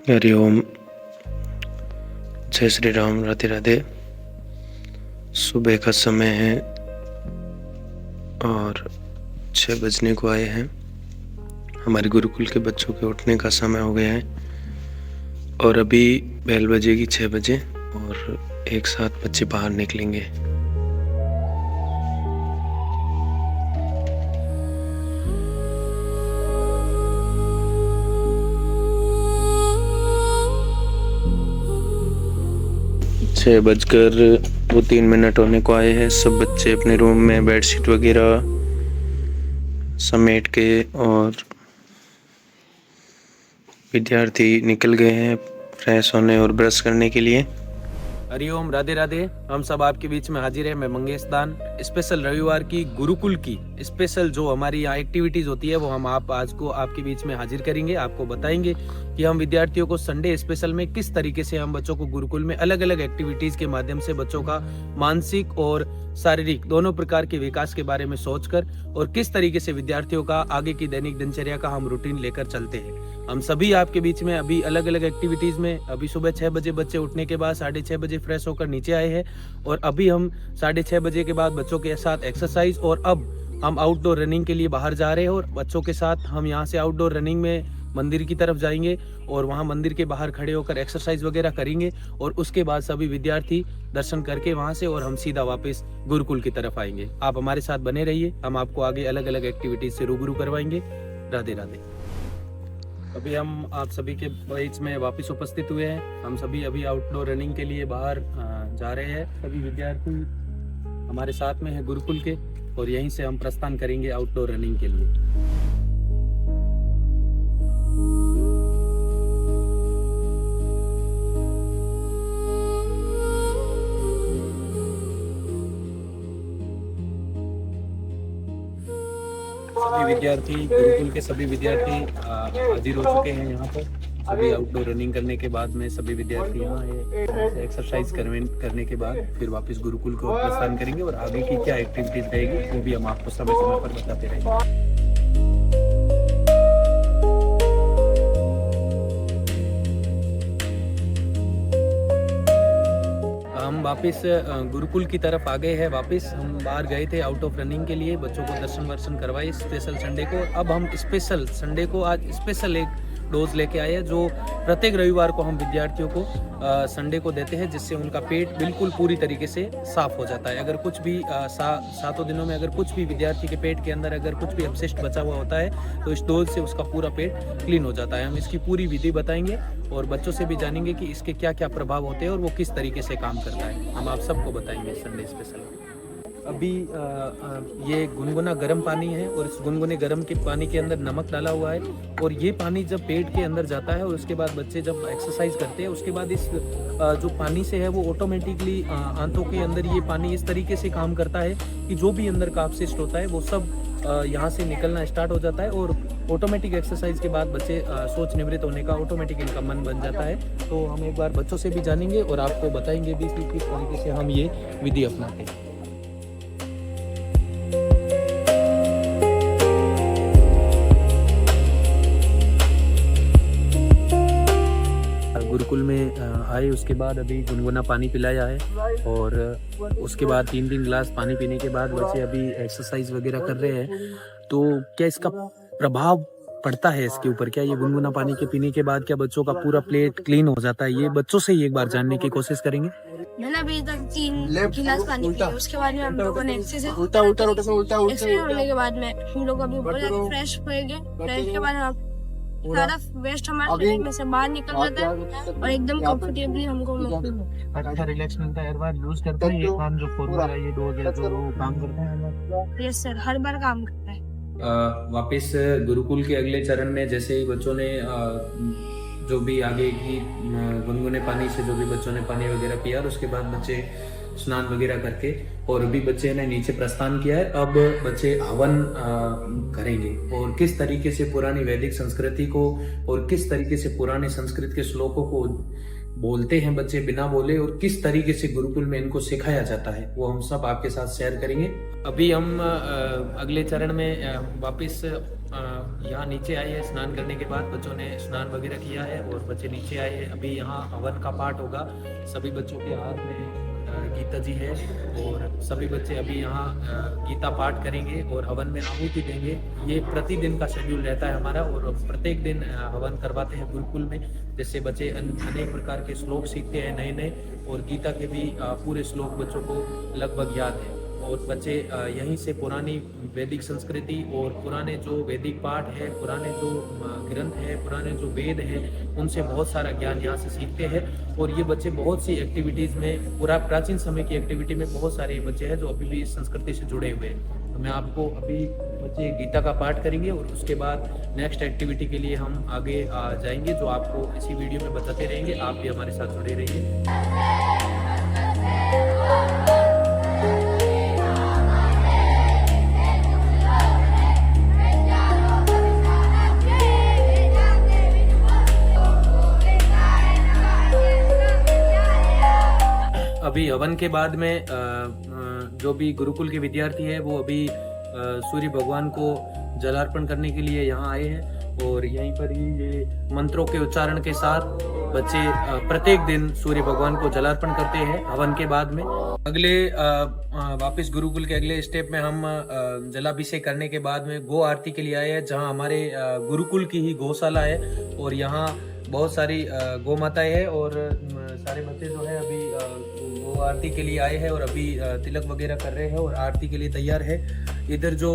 हरिओम, जय श्री राम, राधे राधे। सुबह का समय है और 6 बजने को आए हैं। हमारे गुरुकुल के बच्चों के उठने का समय हो गया है और अभी बेल बजेगी 6 बजे और एक साथ बच्चे बाहर निकलेंगे। छः बजकर 2-3 होने को आए हैं। सब बच्चे अपने रूम में बेडशीट वगैरह समेट के और विद्यार्थी निकल गए हैं फ्रेश होने और ब्रश करने के लिए। हरिओम, राधे राधे। हम सब आपके बीच में हाजिर है। मैं मंगेश दान। स्पेशल रविवार की गुरुकुल की स्पेशल जो हमारी यहाँ एक्टिविटीज होती है वो हम आज को आपके बीच में हाजिर करेंगे। आपको बताएंगे कि हम विद्यार्थियों को संडे स्पेशल में किस तरीके से हम बच्चों को गुरुकुल में अलग अलग एक्टिविटीज के माध्यम से बच्चों का मानसिक और शारीरिक दोनों प्रकार के विकास के बारे में सोचकर और किस तरीके से विद्यार्थियों का आगे की दैनिक दिनचर्या का हम रूटीन लेकर चलते हैं। हम सभी आपके बीच में अभी अलग अलग एक्टिविटीज में अभी सुबह 6 बजे बच्चे उठने के बाद 6:30 बजे फ्रेश होकर नीचे आए हैं और अभी हम 6:30 बजे के बाद बच्चों के साथ एक्सरसाइज और अब हम आउटडोर रनिंग के लिए बाहर जा रहे हैं और बच्चों के साथ हम यहाँ से आउटडोर रनिंग में मंदिर की तरफ जाएंगे और वहाँ मंदिर के बाहर खड़े होकर एक्सरसाइज वगैरह करेंगे और उसके बाद सभी विद्यार्थी दर्शन करके वहाँ से और हम सीधा वापस गुरुकुल की तरफ आएंगे। आप हमारे साथ बने रहिए, हम आपको आगे अलग अलग एक्टिविटीज से रूबरू करवाएंगे। राधे राधे। अभी हम आप सभी के बीच में वापस उपस्थित हुए हैं। हम सभी अभी आउटडोर रनिंग के लिए बाहर जा रहे हैं। सभी विद्यार्थी हमारे साथ में हैं गुरुकुल के और यहीं से हम प्रस्थान करेंगे आउटडोर रनिंग के लिए। सभी विद्यार्थी गुरुकुल के सभी विद्यार्थी हाजिर हो चुके हैं यहाँ पर। सभी आउटडोर रनिंग करने के बाद में सभी विद्यार्थी यहाँ है एक्सरसाइज करने के बाद फिर वापस गुरुकुल को प्रस्थान करेंगे और आगे की क्या एक्टिविटीज रहेगी वो भी हम आपको समय समय पर बताते रहेंगे। हम वापस गुरुकुल की तरफ आ गए हैं। वापस हम बाहर गए थे आउट ऑफ रनिंग के लिए, बच्चों को दर्शन वर्शन करवाए स्पेशल संडे को। अब हम स्पेशल संडे को आज स्पेशल एक डोज लेके आए हैं जो प्रत्येक रविवार को हम विद्यार्थियों को संडे को देते हैं, जिससे उनका पेट बिल्कुल पूरी तरीके से साफ हो जाता है। अगर कुछ भी 7 दिनों में अगर कुछ भी विद्यार्थी के पेट के अंदर अगर कुछ भी अपशिष्ट बचा हुआ होता है तो इस डोज से उसका पूरा पेट क्लीन हो जाता है। हम इसकी पूरी विधि बताएंगे और बच्चों से भी जानेंगे कि इसके क्या क्या प्रभाव होते हैं और वो किस तरीके से काम करता है। हम आप सबको बताएंगे संडे स्पेशल में। अभी ये गुनगुना गर्म पानी है और इस गुनगुने गर्म के पानी के अंदर नमक डाला हुआ है और ये पानी जब पेट के अंदर जाता है और उसके बाद बच्चे जब एक्सरसाइज करते हैं उसके बाद इस जो पानी से है वो ऑटोमेटिकली आंतों के अंदर ये पानी इस तरीके से काम करता है कि जो भी अंदर का अपशिष्ट होता है वो सब यहाँ से निकलना स्टार्ट हो जाता है और ऑटोमेटिक एक्सरसाइज के बाद बच्चे सोच निवृत्त होने का ऑटोमेटिक इनका मन बन जाता है। तो हम एक बार बच्चों से भी जानेंगे और आपको बताएंगे भी कि किस तरीके से हम ये विधि अपनाते हैं। गुरुकुल में आए उसके बाद अभी गुनगुना पानी पिलाया है और उसके बाद 3 गिलास पानी पीने के बाद बच्चे अभी एक्सरसाइज वगैरह कर रहे हैं। तो क्या इसका प्रभाव पड़ता है इसके ऊपर? क्या ये गुनगुना पानी के पीने के बाद क्या बच्चों का पूरा प्लेट क्लीन हो जाता है? ये बच्चों से ही एक बार जानने की कोशिश करेंगे। मैंने अभी तक 3 गिलास पानी पिया, उसके बाद में हम लोगों ने एक्सरसाइज होने के बाद में हम लोग अभी बहुत ज्यादा फ्रेश होएंगे। फ्रेश के बाद हम सारा वेस्ट हमारे शरीर में से बाहर निकल जाता है और एकदम कंफर्टेबली हमको अच्छा रिलैक्स मिलता है। हर बार यूज करते हैं ये काम जो फॉर्मूला ये डोज है जो काम करते हैं। यस सर, हर बार काम करता है। वापस गुरुकुल के अगले चरण में जैसे ही बच्चों ने जो भी आगे की गुनगुने पानी से जो भी बच्चों ने पानी वगैरह पिया और उसके बाद बच्चे स्नान वगैरह करके और अभी बच्चे ने नीचे प्रस्थान किया है। अब बच्चे हवन करेंगे और किस तरीके से पुरानी वैदिक संस्कृति को और किस तरीके से पुराने संस्कृत के श्लोकों को बोलते हैं बच्चे बिना बोले और किस तरीके से गुरुकुल में इनको सिखाया जाता है वो हम सब आपके साथ शेयर करेंगे। अभी हम अगले चरण में वापस यहाँ नीचे आए हैं स्नान करने के बाद, बच्चों ने स्नान वगैरह किया है और बच्चे नीचे आए हैं। अभी यहाँ हवन का पाठ होगा, सभी बच्चों के हाथ में गीता जी है और सभी बच्चे अभी यहाँ गीता पाठ करेंगे और हवन में आहुति देंगे। ये प्रतिदिन का शेड्यूल रहता है हमारा और प्रत्येक दिन हवन करवाते हैं गुरुकुल में, जिससे बच्चे अनेक प्रकार के श्लोक सीखते हैं नए नए, और गीता के भी पूरे श्लोक बच्चों को लगभग याद है। और बच्चे यहीं से पुरानी वैदिक संस्कृति और पुराने जो वैदिक पाठ है, पुराने जो ग्रंथ है, पुराने जो वेद हैं, उनसे बहुत सारा ज्ञान यहाँ से सीखते हैं। और ये बच्चे बहुत सी एक्टिविटीज़ में, पूरा प्राचीन समय की एक्टिविटी में बहुत सारे बच्चे हैं जो अभी भी इस संस्कृति से जुड़े हुए हैं। तो मैं आपको अभी बच्चे गीता का पाठ करेंगे और उसके बाद नेक्स्ट एक्टिविटी के लिए हम आगे जाएंगे, जो आपको इसी वीडियो में बताते रहेंगे। आप भी हमारे साथ जुड़े रहिए। अभी हवन के बाद में जो भी गुरुकुल के विद्यार्थी है वो अभी सूर्य भगवान को जलार्पण करने के लिए यहाँ आए हैं और यहीं पर ही ये मंत्रों के उच्चारण के साथ बच्चे प्रत्येक दिन सूर्य भगवान को जलार्पण करते हैं हवन के बाद में। अगले वापस गुरुकुल के अगले स्टेप में हम जलाभिषेक करने के बाद में गो आरती के लिए आए हैं, जहाँ हमारे गुरुकुल की ही गौशाला है और यहाँ बहुत सारी गौ माताएं हैं और सारे बच्चे जो है अभी गो आरती के लिए आए हैं और अभी तिलक वगैरह कर रहे हैं और आरती के लिए तैयार है। इधर जो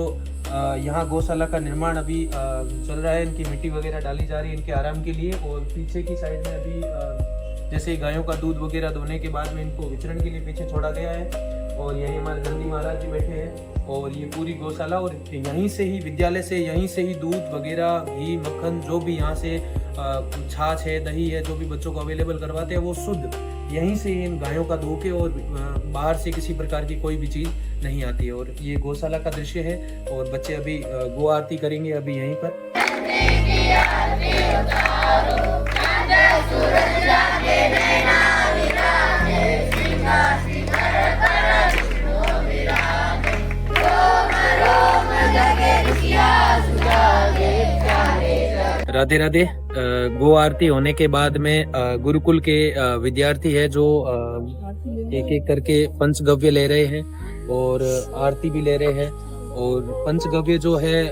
यहाँ गौशाला का निर्माण अभी चल रहा है, इनकी मिट्टी वगैरह डाली जा रही है इनके आराम के लिए, और पीछे की साइड में अभी जैसे गायों का दूध वगैरह धोने के बाद में इनको विचरण के लिए पीछे छोड़ा गया है। और यहीं हमारे नंदी महाराज जी बैठे हैं और ये पूरी गौशाला, और यहीं से ही विद्यालय से यहीं से ही दूध वगैरह, घी, मक्खन जो भी यहाँ से छाछ है, दही है, जो भी बच्चों को अवेलेबल करवाते हैं वो शुद्ध यहीं से इन गायों का धो के, और बाहर से किसी प्रकार की कोई भी चीज़ नहीं आती है। और ये गौशाला का दृश्य है और बच्चे अभी गो आरती करेंगे अभी यहीं पर। राधे राधे। गो आरती होने के बाद में गुरुकुल के विद्यार्थी है जो एक एक करके पंचगव्य ले रहे हैं और आरती भी ले रहे हैं। और पंचगव्य जो है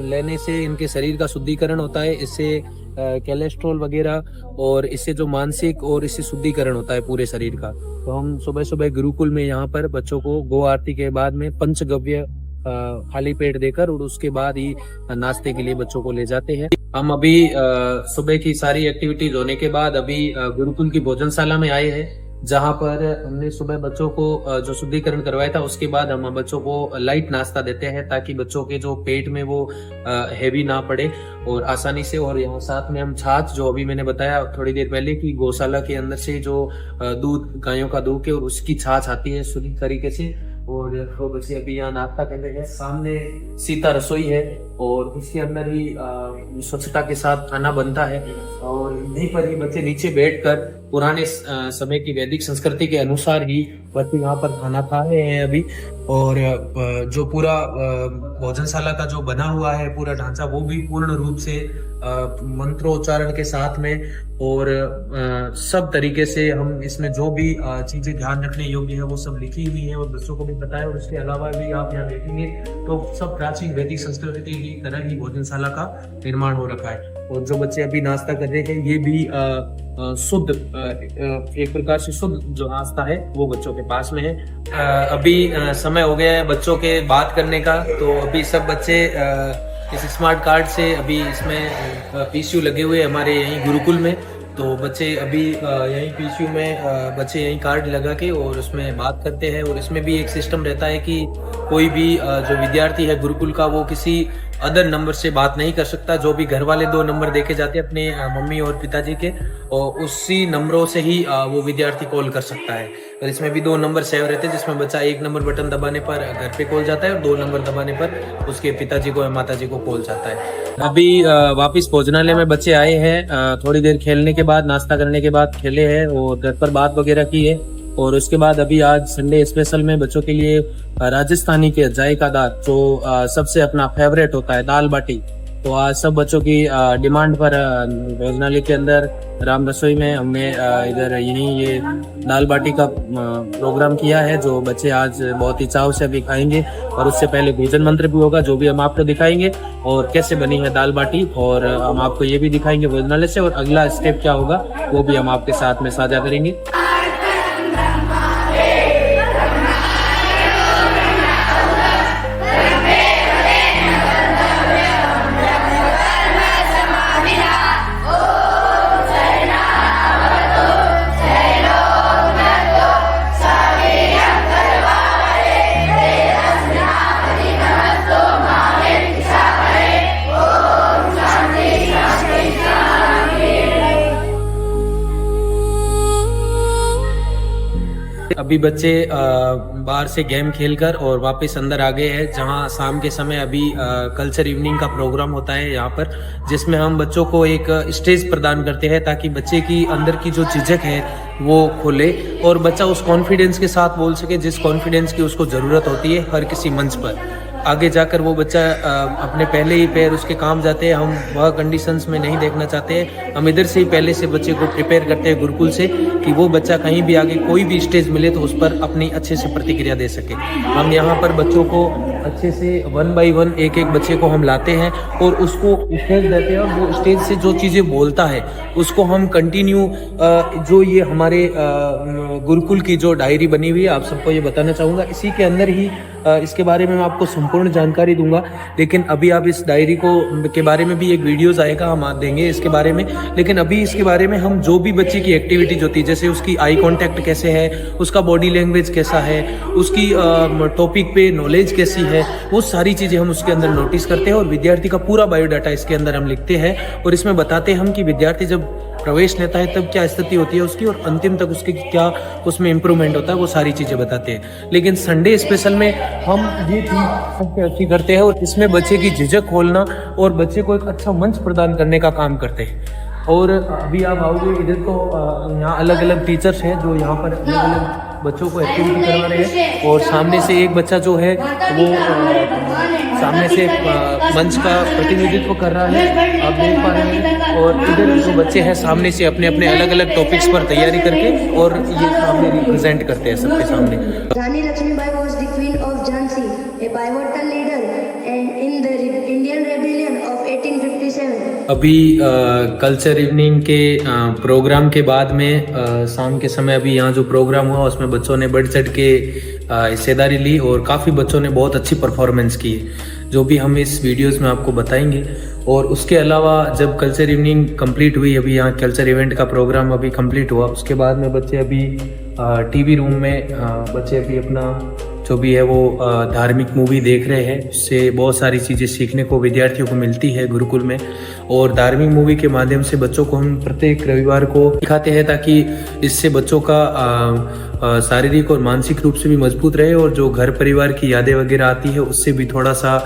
लेने से इनके शरीर का शुद्धिकरण होता है, इससे कोलेस्ट्रॉल वगैरह और इससे जो मानसिक और इससे शुद्धिकरण होता है पूरे शरीर का। तो हम सुबह सुबह गुरुकुल में यहाँ पर बच्चों को गो आरती के बाद में पंचगव्य खाली पेट देकर और उसके बाद ही नाश्ते के लिए बच्चों को ले जाते हैं। हम अभी सुबह की सारी एक्टिविटीज होने के बाद अभी गुरुकुल की भोजनशाला में आए हैं, जहां पर हमने सुबह बच्चों को जो शुद्धिकरण करवाया था उसके बाद हम बच्चों को लाइट नाश्ता देते हैं ताकि बच्चों के जो पेट में वो हैवी ना पड़े और आसानी से। और यहाँ साथ में हम छाछ, जो अभी मैंने बताया थोड़ी देर पहले कि गौशाला के अंदर से जो दूध गायों का दूध के और उसकी छाछ आती है शुद्ध तरीके से, और वो बच्चे अभी यहाँ नाश्ता कर रहे हैं। सामने सीता रसोई है और उसके अंदर ही स्वच्छता के साथ खाना बनता है और यहीं पर ही बच्चे नीचे बैठकर पुराने समय की वैदिक संस्कृति के अनुसार ही बच्चे यहाँ पर खाना खा रहे हैं अभी। और जो पूरा भोजनशाला का जो बना हुआ है पूरा ढांचा, वो भी पूर्ण रूप से मंत्रोच्चारण के साथ में और सब तरीके से हम इसमें जो भी चीजें ध्यान रखने योग्य है वो सब लिखी हुई है और बच्चों को भी पता है। और इसके अलावा भी आप यहाँ देखेंगे तो सब प्राचीन वैदिक संस्कृति की तरह ही भोजनशाला का निर्माण हो रखा है। और जो बच्चे अभी नाश्ता कर रहे हैं ये भी शुद्ध, एक प्रकार से शुद्ध जो नाश्ता है वो बच्चों के पास में है। अभी समय हो गया है बच्चों के बात करने का, तो अभी सब बच्चे इस स्मार्ट कार्ड से अभी इसमें पीसीयू लगे हुए हमारे यहीं गुरुकुल में, तो बच्चे अभी यहीं पीसीयू में बच्चे यहीं कार्ड लगा के और उसमें बात करते हैं। और इसमें भी एक सिस्टम रहता है कि कोई भी जो विद्यार्थी है गुरुकुल का वो किसी अदर नंबर से बात नहीं कर सकता। जो भी घर वाले 2 नंबर देखे जाते हैं अपने मम्मी और पिताजी के, और उसी नंबरों से ही वो विद्यार्थी कॉल कर सकता है। और इसमें भी 2 नंबर सेव रहते हैं, जिसमें बच्चा 1 नंबर बटन दबाने पर घर पे कॉल जाता है और 2 नंबर दबाने पर उसके पिताजी को या माताजी को कॉल जाता है। अभी वापिस भोजनालय में बच्चे आए हैं, थोड़ी देर खेलने के बाद, नाश्ता करने के बाद खेले हैं और घर पर बात वगैरह की है। और उसके बाद अभी आज संडे स्पेशल में बच्चों के लिए राजस्थानी के जायकादार जो सबसे अपना फेवरेट होता है दाल बाटी, तो आज सब बच्चों की डिमांड पर भोजनालय के अंदर राम रसोई में हमने इधर यही ये दाल बाटी का प्रोग्राम किया है, जो बच्चे आज बहुत ही चाव से अभी खाएंगे। और उससे पहले भोजन मंत्र भी होगा जो भी हम आपको दिखाएंगे और कैसे बनी है दाल बाटी, और हम आपको ये भी दिखाएंगे भोजनालय से, और अगला स्टेप क्या होगा वो भी हम आपके साथ में साझा करेंगे। अभी बच्चे बाहर से गेम खेलकर और वापस अंदर आ गए हैं, जहां शाम के समय अभी कल्चर इवनिंग का प्रोग्राम होता है यहाँ पर, जिसमें हम बच्चों को एक स्टेज प्रदान करते हैं ताकि बच्चे की अंदर की जो झिझक है वो खोले और बच्चा उस कॉन्फिडेंस के साथ बोल सके जिस कॉन्फिडेंस की उसको ज़रूरत होती है हर किसी मंच पर। आगे जाकर वो बच्चा अपने पहले ही पैर उसके काम जाते हैं, हम वह कंडीशंस में नहीं देखना चाहते हैं। हम इधर से ही पहले से बच्चे को प्रिपेयर करते हैं गुरुकुल से कि वो बच्चा कहीं भी आगे कोई भी स्टेज मिले तो उस पर अपनी अच्छे से प्रतिक्रिया दे सके। हम यहाँ पर बच्चों को अच्छे से 1 बाय 1 एक एक बच्चे को हम लाते हैं और उसको स्टेज देते हैं, और वो स्टेज से जो चीज़ें बोलता है उसको हम कंटिन्यू जो ये हमारे गुरुकुल की जो डायरी बनी हुई है आप सबको ये बताना चाहूँगा, इसी के अंदर ही इसके बारे में मैं आपको संपूर्ण जानकारी दूंगा। लेकिन अभी आप इस डायरी के बारे में भी एक वीडियोस आएगा, हम आप देंगे इसके बारे में। लेकिन अभी इसके बारे में हम जो भी बच्चे की एक्टिविटीज होती है, जैसे उसकी आई कांटेक्ट कैसे है, उसका बॉडी लैंग्वेज कैसा है, उसकी टॉपिक पे नॉलेज कैसी है, वो सारी चीज़ें हम उसके अंदर नोटिस करते हैं और विद्यार्थी का पूरा बायोडाटा इसके अंदर हम लिखते हैं और इसमें बताते हैं हम कि विद्यार्थी जब प्रवेश लेता है तब क्या स्थिति होती है उसकी और अंतिम तक उसके क्या उसमें इम्प्रूवमेंट होता है, वो सारी चीज़ें बताते हैं। लेकिन संडे स्पेशल में हम ये चीज़ सबसे अच्छी करते हैं और इसमें बच्चे की झिझक खोलना और बच्चे को एक अच्छा मंच प्रदान करने का काम करते हैं। और अभी आप आओगे इधर तो यहाँ अलग अलग टीचर्स हैं जो यहाँ पर अलग अलग बच्चों को एक्टिविटी करवा रहे हैं, और सामने से एक बच्चा जो है वो सामने से मंच का प्रतिनिधित्व कर रहा है, आप देख पा रहे हैं। और इधर जो बच्चे हैं सामने से अपने अपने अलग अलग टॉपिक्स पर तैयारी करके और ये सामने रिप्रेजेंट करते हैं सबके सामने। Rani Lakshmibai was the queen of Jhansi, a pivotal leader in the Indian rebellion of 1857। अभी कल्चर इवनिंग के प्रोग्राम के बाद में शाम के समय अभी यहाँ जो प्रोग्राम हुआ उसमें बच्चों ने बढ़ चढ़ के हिस्सेदारी ली और काफ़ी बच्चों ने बहुत अच्छी परफॉर्मेंस की, जो भी हम इस वीडियोस में आपको बताएंगे। और उसके अलावा जब कल्चर इवनिंग कंप्लीट हुई, अभी यहाँ कल्चर इवेंट का प्रोग्राम अभी कंप्लीट हुआ, उसके बाद में बच्चे अभी टीवी रूम में बच्चे अभी अपना जो भी है वो धार्मिक मूवी देख रहे हैं। उससे बहुत सारी चीज़ें सीखने को विद्यार्थियों को मिलती है गुरुकुल में, और धार्मिक मूवी के माध्यम से बच्चों को हम प्रत्येक रविवार को दिखाते हैं ताकि इससे बच्चों का शारीरिक और मानसिक रूप से भी मजबूत रहे और जो घर परिवार की यादें वगैरह आती है उससे भी थोड़ा सा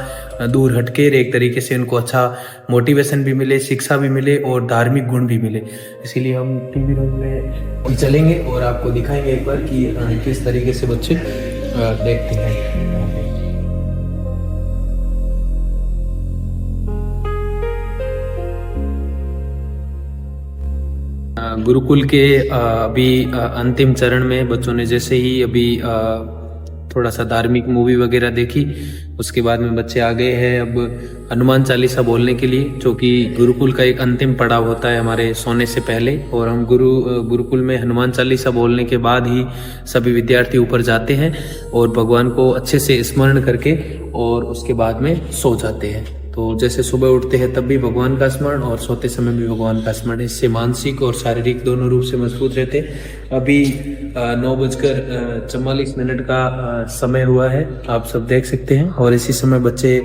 दूर हटके एक तरीके से उनको अच्छा मोटिवेशन भी मिले, शिक्षा भी मिले और धार्मिक गुण भी मिले। इसीलिए हम टीवी रूम में चलेंगे और आपको दिखाएंगे एक बार कि किस तरीके से बच्चे देखते हैं। गुरुकुल के अभी अंतिम चरण में बच्चों ने जैसे ही अभी थोड़ा सा धार्मिक मूवी वगैरह देखी, उसके बाद में बच्चे आ गए हैं अब हनुमान चालीसा बोलने के लिए, जो कि गुरुकुल का एक अंतिम पड़ाव होता है हमारे सोने से पहले। और हम गुरुकुल में हनुमान चालीसा बोलने के बाद ही सभी विद्यार्थी ऊपर जाते हैं और भगवान को अच्छे से स्मरण करके और उसके बाद में सो जाते हैं। तो जैसे सुबह उठते हैं तब भी भगवान का स्मरण और सोते समय भी भगवान का स्मरण, इससे मानसिक और शारीरिक दोनों रूप से मजबूत रहते। अभी 9:44 का समय हुआ है, आप सब देख सकते हैं, और इसी समय बच्चे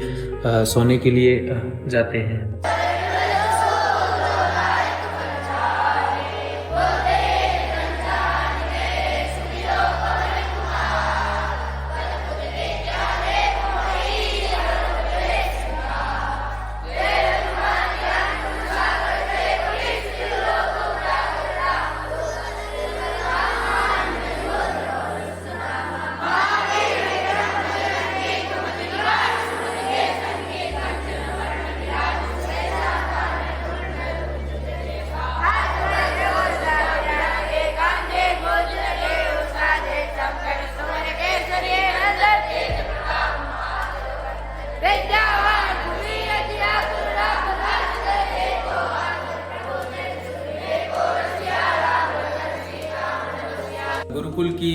सोने के लिए जाते हैं। गुरुकुल की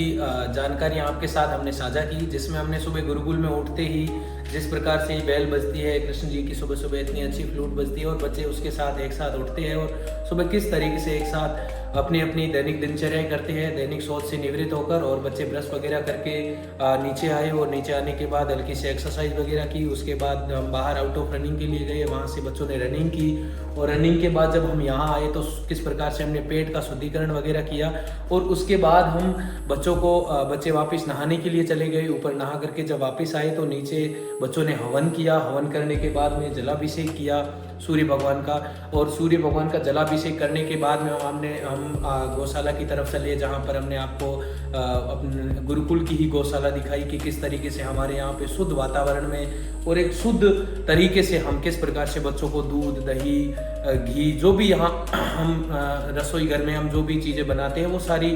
जानकारी आपके साथ हमने साझा की, जिसमें हमने सुबह गुरुकुल में उठते ही जिस प्रकार से बेल बजती है, कृष्ण जी की सुबह सुबह इतनी अच्छी फ्लूट बजती है और बच्चे उसके साथ एक साथ उठते हैं और सुबह किस तरीके से एक साथ अपनी अपनी दैनिक दिनचर्या करते हैं, दैनिक सोच से निवृत्त होकर, और बच्चे ब्रश वगैरह करके नीचे आए और नीचे आने के बाद हल्की से एक्सरसाइज वगैरह की। उसके बाद हम बाहर आउट ऑफ रनिंग के लिए गए, वहाँ से बच्चों ने रनिंग की और रनिंग के बाद जब हम यहाँ आए तो किस प्रकार से हमने पेट का शुद्धिकरण वगैरह किया और उसके बाद हम बच्चे वापस नहाने के लिए चले गए। ऊपर नहा करके जब वापस आए तो नीचे बच्चों ने हवन किया। हवन करने के बाद में जलाभिषेक किया सूर्य भगवान का, और सूर्य भगवान का जलाभिषेक करने के बाद में हम गौशाला की तरफ चले, जहाँ पर हमने आपको अपने गुरुकुल की ही गौशाला दिखाई कि किस तरीके से हमारे यहाँ पे शुद्ध वातावरण में और एक शुद्ध तरीके से हम किस प्रकार से बच्चों को दूध, दही, घी, जो भी यहाँ हम रसोई घर में हम जो भी चीज़ें बनाते हैं वो सारी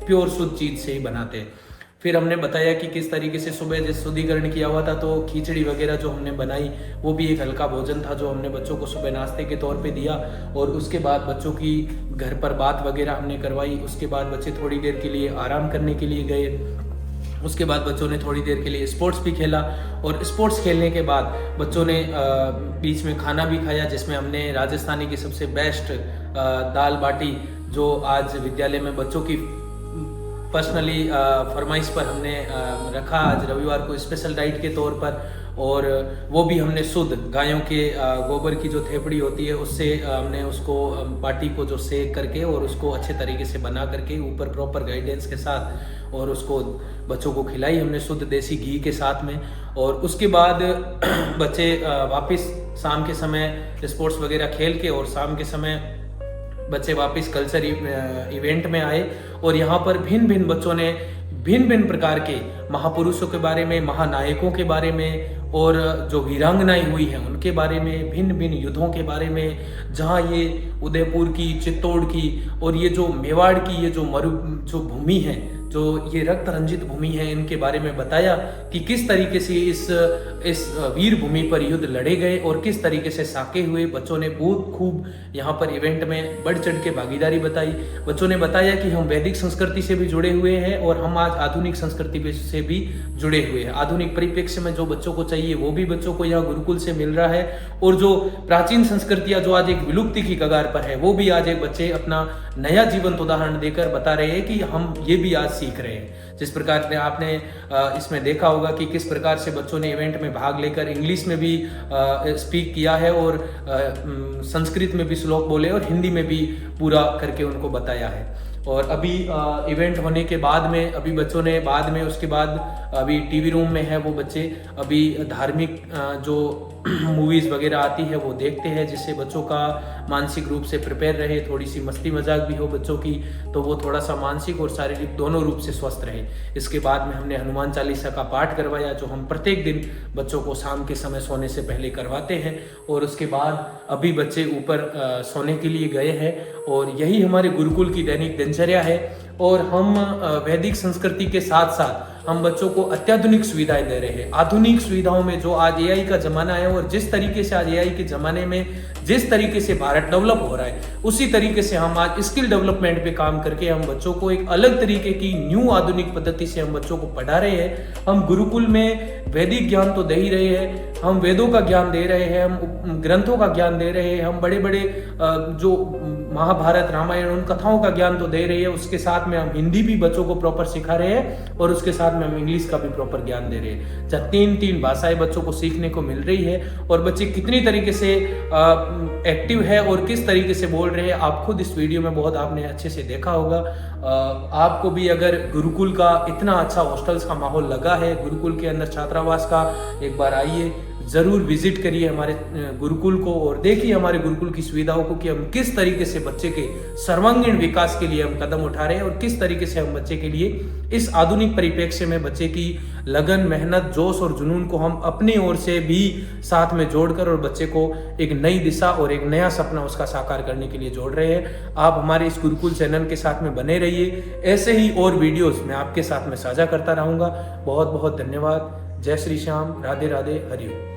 प्योर शुद्ध चीज़ से ही बनाते हैं। फिर हमने बताया कि किस तरीके से सुबह जैसे शुद्धिकरण किया हुआ था तो खिचड़ी वगैरह जो हमने बनाई वो भी एक हल्का भोजन था जो हमने बच्चों को सुबह नाश्ते के तौर पे दिया। और उसके बाद बच्चों की घर पर बात वगैरह हमने करवाई। उसके बाद बच्चे थोड़ी देर के लिए आराम करने के लिए गए। उसके बाद बच्चों ने थोड़ी देर के लिए स्पोर्ट्स भी खेला और स्पोर्ट्स खेलने के बाद बच्चों ने बीच में खाना भी खाया, जिसमें हमने राजस्थानी की सबसे बेस्ट दाल बाटी जो आज विद्यालय में बच्चों की पर्सनली फरमाइश पर हमने रखा आज रविवार को स्पेशल डाइट के तौर पर, और वो भी हमने शुद्ध गायों के गोबर की जो थेपड़ी होती है उससे हमने उसको पार्टी को जो सेक करके और उसको अच्छे तरीके से बना करके ऊपर प्रॉपर गाइडेंस के साथ और उसको बच्चों को खिलाई हमने शुद्ध देसी घी के साथ में। और उसके बाद बच्चे वापस शाम के समय स्पोर्ट्स वगैरह खेल के और शाम के समय बच्चे वापस कल्चर इवेंट में आए और यहाँ पर भिन्न भिन्न बच्चों ने भिन्न भिन्न प्रकार के महापुरुषों के बारे में, महानायकों के बारे में और जो वीरांगनाएं हुई हैं उनके बारे में, भिन्न भिन्न युद्धों के बारे में, जहाँ ये उदयपुर की, चित्तौड़ की और ये जो मेवाड़ की ये जो भूमि है, जो ये रक्त रंजित भूमि है, इनके बारे में बताया कि किस तरीके से इस वीर भूमि पर युद्ध लड़े गए और किस तरीके से साके हुए। बच्चों ने बहुत खूब यहाँ पर इवेंट में बढ़ चढ़ के भागीदारी बताई। बच्चों ने बताया कि हम वैदिक संस्कृति से भी जुड़े हुए हैं और हम आज आधुनिक संस्कृति से भी जुड़े हुए हैं। आधुनिक परिप्रेक्ष्य में जो बच्चों को चाहिए वो भी बच्चों को यहाँ गुरुकुल से मिल रहा है, और जो प्राचीन संस्कृतियाँ जो आज एक विलुप्ति की कगार पर है वो भी आज एक बच्चे अपना नया जीवंत उदाहरण देकर बता रहे हैं कि हम ये भी आज सीख रहे हैं। जिस प्रकार से आपने इसमें देखा होगा कि किस प्रकार से बच्चों ने इवेंट में भाग लेकर इंग्लिश में भी स्पीक किया है और संस्कृत में भी श्लोक बोले और हिंदी में भी पूरा करके उनको बताया है। और अभी इवेंट होने के बाद में अभी बच्चों ने बाद में उसके बाद अभी टीवी रूम में है वो बच्चे अभी धार्मिक जो मूवीज़ वगैरह आती है वो देखते हैं, जिससे बच्चों का मानसिक रूप से प्रिपेयर रहे, थोड़ी सी मस्ती मजाक भी हो बच्चों की, तो वो थोड़ा सा मानसिक और शारीरिक दोनों रूप से स्वस्थ रहे। इसके बाद में हमने हनुमान चालीसा का पाठ करवाया जो हम प्रत्येक दिन बच्चों को शाम के समय सोने से पहले करवाते हैं। और उसके बाद अभी बच्चे ऊपर सोने के लिए गए हैं और यही हमारे गुरुकुल की दैनिक दिनचर्या है। और हम वैदिक संस्कृति के साथ साथ हम बच्चों को अत्याधुनिक सुविधाएं दे रहे हैं। आधुनिक सुविधाओं में जो आज एआई का जमाना है और जिस तरीके से आज एआई के जमाने में जिस तरीके से भारत डेवलप हो रहा है उसी तरीके से हम आज स्किल डेवलपमेंट पे काम करके हम बच्चों को एक अलग तरीके की न्यू आधुनिक पद्धति से हम बच्चों को पढ़ा रहे हैं। हम गुरुकुल में वैदिक ज्ञान तो दे ही रहे हैं, हम वेदों का ज्ञान दे रहे हैं, हम ग्रंथों का ज्ञान दे रहे हैं, हम बड़े बड़े जो महाभारत रामायण उन कथाओं का ज्ञान तो दे रहे हैं, उसके साथ में हम हिंदी भी बच्चों को प्रॉपर सिखा रहे हैं और उसके साथ में हम इंग्लिश का भी प्रॉपर ज्ञान दे रहे हैं। जब तीन भाषाएं बच्चों को सीखने को मिल रही है और बच्चे कितनी तरीके से एक्टिव है और किस तरीके से बोल रहे हैं आप खुद इस वीडियो में बहुत आपने अच्छे से देखा होगा। आपको भी अगर गुरुकुल का इतना अच्छा हॉस्टल्स का माहौल लगा है, गुरुकुल के अंदर छात्रावास का, एक बार आइए ज़रूर विजिट करिए हमारे गुरुकुल को और देखिए हमारे गुरुकुल की सुविधाओं को कि हम किस तरीके से बच्चे के सर्वांगीण विकास के लिए हम कदम उठा रहे हैं और किस तरीके से हम बच्चे के लिए इस आधुनिक परिप्रेक्ष्य में बच्चे की लगन, मेहनत, जोश और जुनून को हम अपनी ओर से भी साथ में जोड़कर और बच्चे को एक नई दिशा और एक नया सपना उसका साकार करने के लिए जोड़ रहे हैं। आप हमारे इस गुरुकुल चैनल के साथ में बने रहिए, ऐसे ही और वीडियोस मैं आपके साथ में साझा करता रहूँगा। बहुत बहुत धन्यवाद। जय श्री श्याम, राधे राधे, हरि ओम।